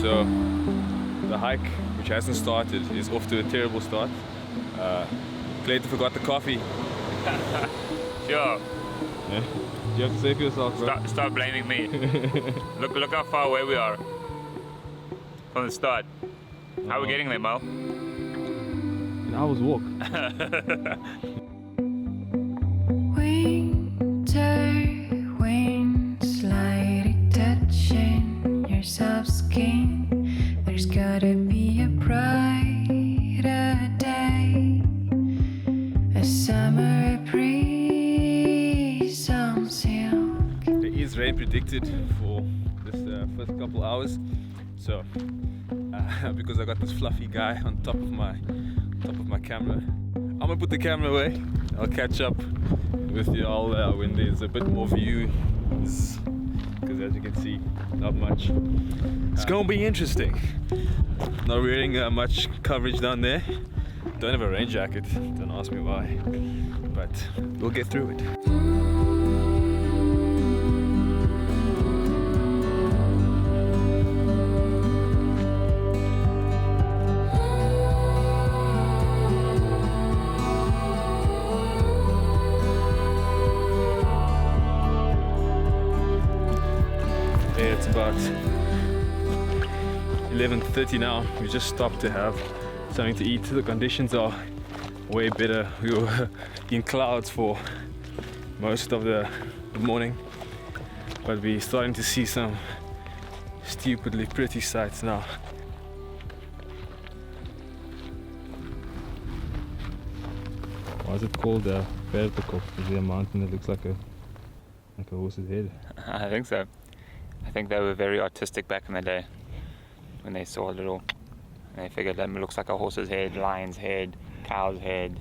So the hike, which hasn't started, is off to a terrible start. Clayton forgot the coffee. Sure. Yeah. You have to say for yourself, bro. Stop blaming me. Look how far away we are from the start. How are we getting there, Mo? An hour's walk. Winter wind slightly touching your soft skin. There's gotta be a brighter day. A summer breeze on silk. There is rain predicted for this first couple hours. So because I got this fluffy guy on top of my camera, I'm gonna put the camera away. I'll catch up with you all when there's a bit more view, because as you can see, not much. It's gonna be interesting. Not wearing much coverage down there. Don't have a rain jacket, don't ask me why, but we'll get through it. It's about 11:30 now. We just stopped to have something to eat. The conditions are way better. We were in clouds for most of the morning, but we're starting to see some stupidly pretty sights now. Why is it called vertical? Is there a mountain that looks like a horse's head? I think so. I think they were very artistic back in the day when they saw a little, and they figured that it looks like a horse's head, lion's head, cow's head.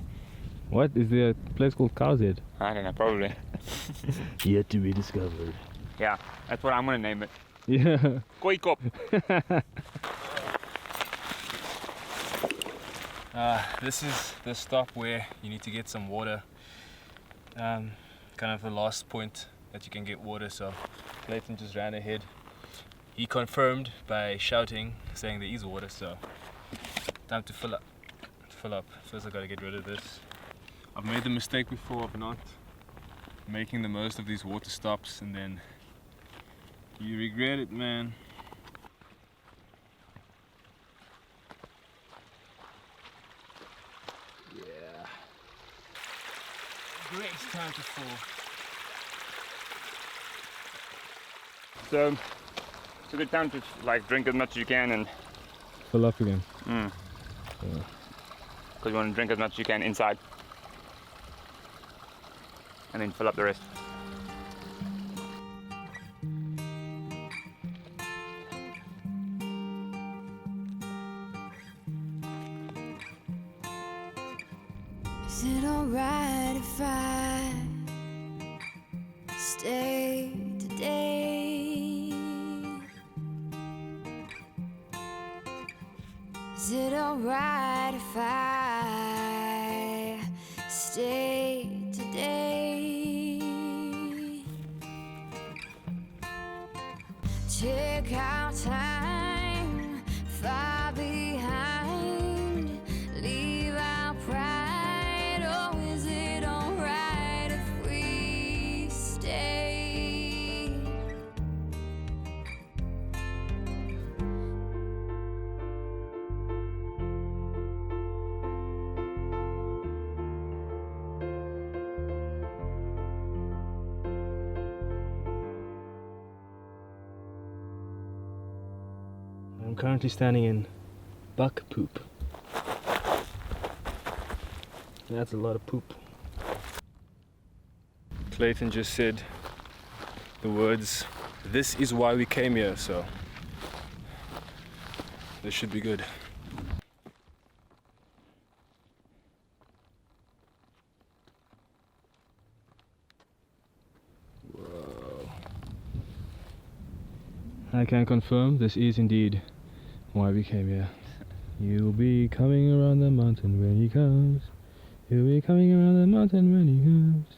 What? Is there a place called Cow's Head? I don't know, probably. Yet to be discovered. Yeah, that's what I'm gonna name it. Yeah. Kooikop. This is the stop where you need to get some water. Kind of the last point that you can get water, so Clayton just ran ahead. He confirmed by shouting, saying there is water, so time to fill up. First I gotta get rid of this. I've made the mistake before of not making the most of these water stops, and then you regret it, man. Yeah. Great time to fall. So it's a good time to drink as much as you can and Fill up again. because you want to drink as much as you can inside and then fill up the rest. Is it alright if I stay today? Is it alright if I stay today? Take our time far behind, leave our pride. Oh, is it alright if we stay? I'm currently standing in buck poop. That's a lot of poop. Clayton just said the words, "This is why we came here," so this should be good. Whoa. I can confirm this is indeed why we came here. You'll be coming around the mountain when he comes. You'll be coming around the mountain when he comes.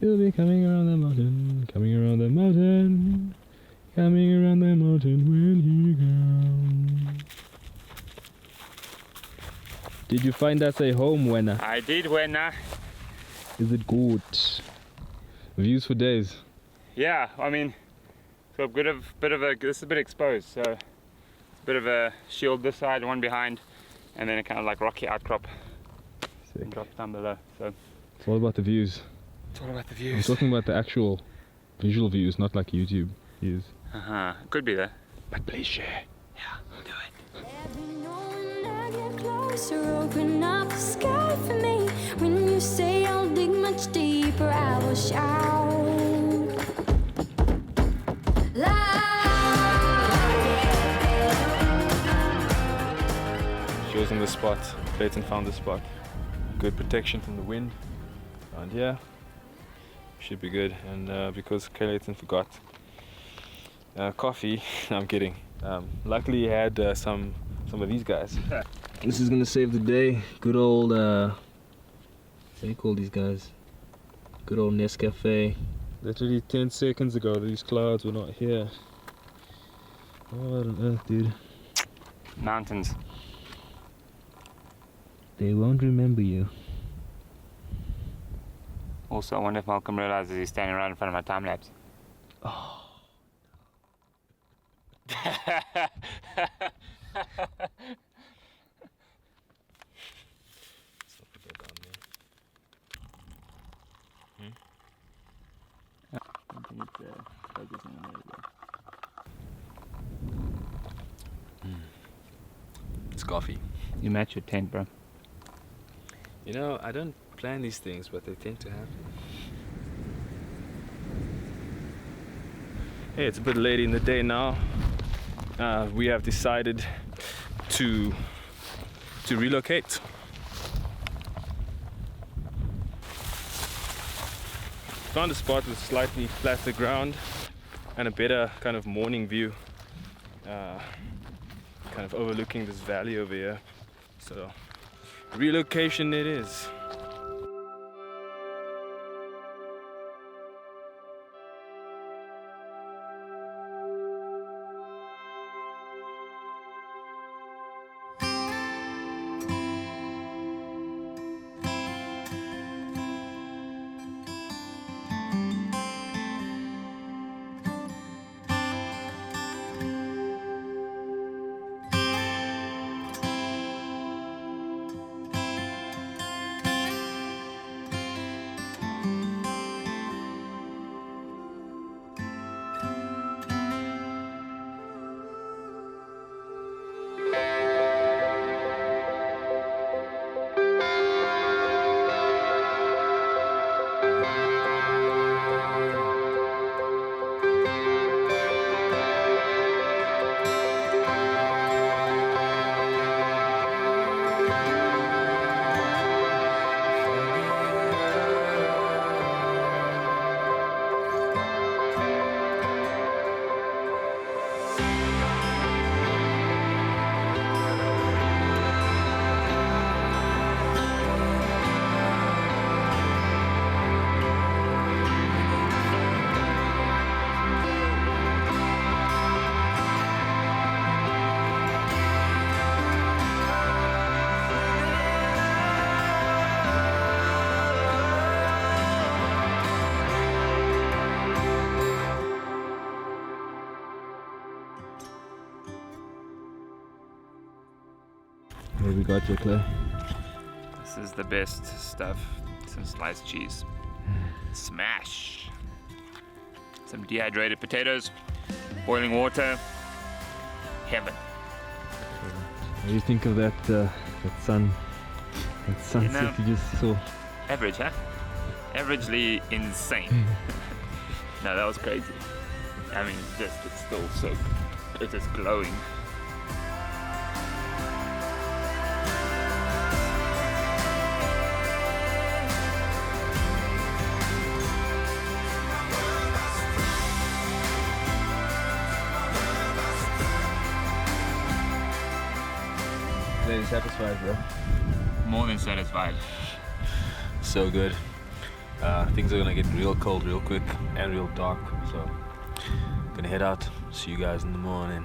You'll be coming around the mountain, coming around the mountain, coming around the mountain when he comes. Did you find us a home, Wena? I did when Is it good? Views for days. yeah, I mean, so a bit of a, this is a bit exposed, so it's a bit of a shield this side, one behind, and then a kind of like rocky outcrop Sick. and drop down below. So It's all about the views. it's all about the I'm views. talking about the actual visual views, not like YouTube views. Could be there. But please share. Do it. Every moment I get closer, open up the sky for me. When you say I'll dig much deeper, I will shout. Shows on the spot. Clayton found the spot. Good protection from the wind. And yeah, should be good. And because Clayton forgot coffee, I'm kidding. Luckily he had some of these guys. This is gonna save the day. Good old what do you call these guys? Good old Nescafe. Literally 10 seconds ago these clouds were not here. What on earth, dude? Mountains. They won't remember you. Also, I wonder if Malcolm realizes he's standing right in front of my time lapse. Oh. It's coffee. You match your tent, bro. You know, I don't plan these things, but they tend to happen. Hey, it's a bit late in the day now. We have decided to relocate. Found a spot with slightly flatter ground and a better kind of morning view, kind of overlooking this valley over here. So relocation it is. What we got here, Clay? This is the best stuff. Some sliced cheese. Smash. Some dehydrated potatoes. Boiling water. Heaven. What do you think of that sunset you just saw? Average, huh? Averagely insane. No, that was crazy. I mean, it's still so, it is glowing. Very satisfied, bro. More than satisfied. So good. Things are gonna get real cold real quick and real dark, so gonna head out. See you guys in the morning.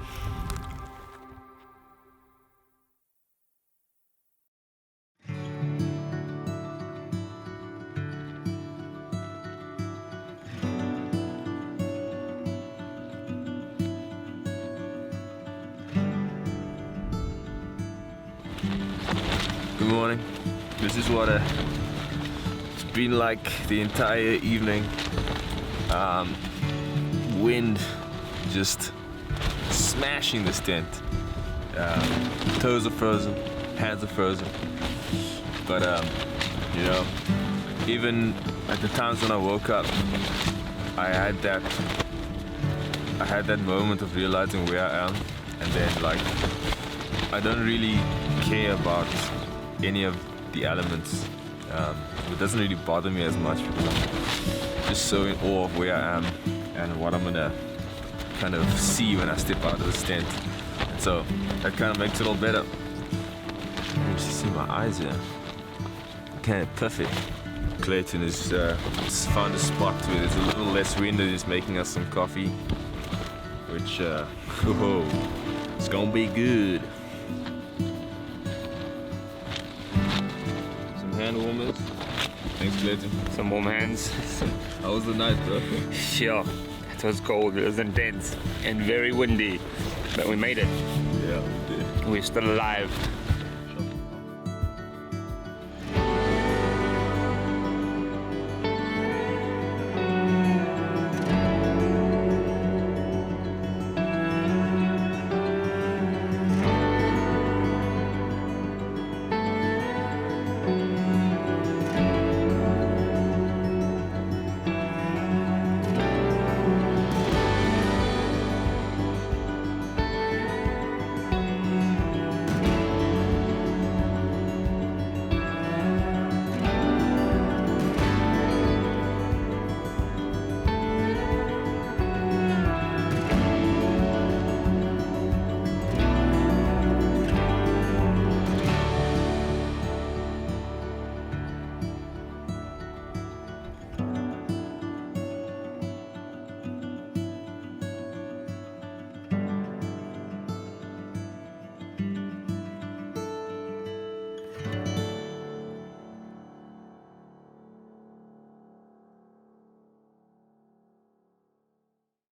Good morning. This is what it's been like the entire evening. Wind just smashing this tent. Toes are frozen, hands are frozen. But you know, even at the times when I woke up, I had that moment of realizing where I am, and then like I don't really care about any of the elements. It doesn't really bother me as much because I'm just so in awe of where I am and what I'm gonna kind of see when I step out of this tent. And so that kind of makes it all better. You can see my eyes here. Okay, perfect. Clayton has found a spot where there's a little less wind and is making us some coffee, which it's gonna be good. Some hand warmers. Thanks, Clayton. Some warm hands. How was the night, bro? Sure. It was cold, it was intense, and very windy, but we made it. Yeah, we did. We're still alive.